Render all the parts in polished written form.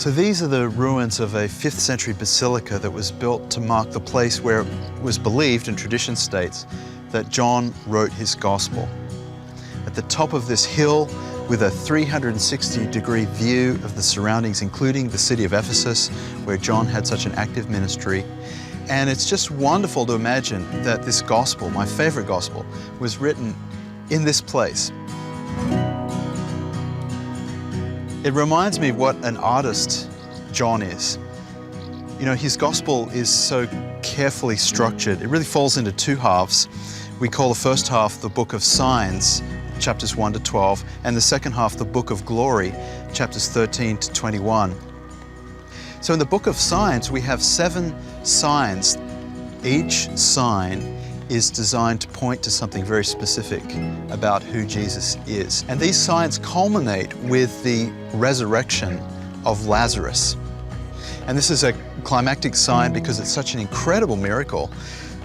So these are the ruins of a 5th century basilica that was built to mark the place where it was believed, and tradition states, that John wrote his gospel. At the top of this hill, with a 360-degree view of the surroundings, including the city of Ephesus, where John had such an active ministry. And it's just wonderful to imagine that this gospel, my favorite gospel, was written in this place. It reminds me of what an artist John is. You know, his gospel is so carefully structured. It really falls into two halves. We call the first half the book of signs, chapters 1 to 12, and the second half the book of glory, chapters 13 to 21. So in the book of signs, we have 7 signs. Each sign is designed to point to something very specific about who Jesus is. And these signs culminate with the resurrection of Lazarus. And this is a climactic sign because it's such an incredible miracle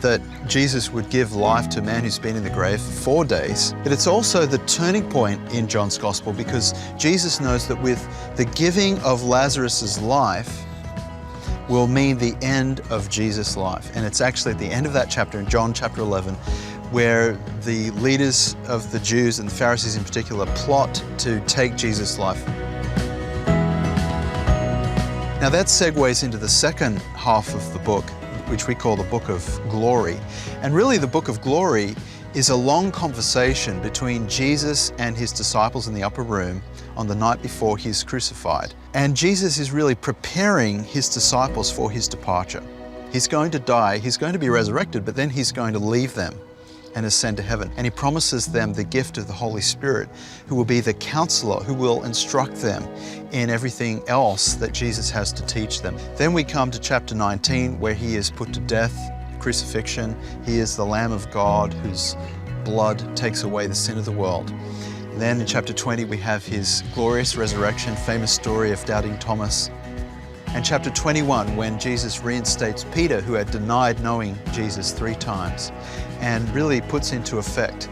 that Jesus would give life to a man who's been in the grave for 4 days. But it's also the turning point in John's Gospel because Jesus knows that with the giving of Lazarus's life will mean the end of Jesus' life. And it's actually at the end of that chapter, in John chapter 11, where the leaders of the Jews, and the Pharisees in particular, plot to take Jesus' life. Now that segues into the second half of the book, which we call the book of glory. And really the book of glory is a long conversation between Jesus and his disciples in the upper room on the night before he's crucified. And Jesus is really preparing his disciples for his departure. He's going to die, he's going to be resurrected, but then he's going to leave them and ascend to heaven. And he promises them the gift of the Holy Spirit, who will be the counselor, who will instruct them in everything else that Jesus has to teach them. Then we come to chapter 19, where he is put to death, crucifixion. He is the Lamb of God whose blood takes away the sin of the world. Then in chapter 20, we have his glorious resurrection, famous story of doubting Thomas. And chapter 21, when Jesus reinstates Peter, who had denied knowing Jesus 3 times, and really puts into effect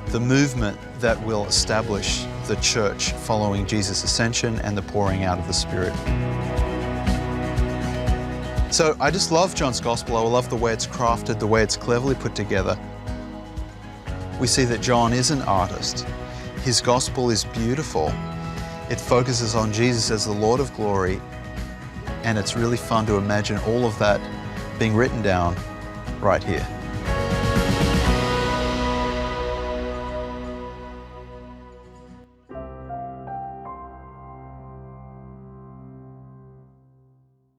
the movement that will establish the church following Jesus' ascension and the pouring out of the Spirit. So I just love John's Gospel. I love the way it's crafted, the way it's cleverly put together. We see that John is an artist. His Gospel is beautiful. It focuses on Jesus as the Lord of glory, and it's really fun to imagine all of that being written down right here.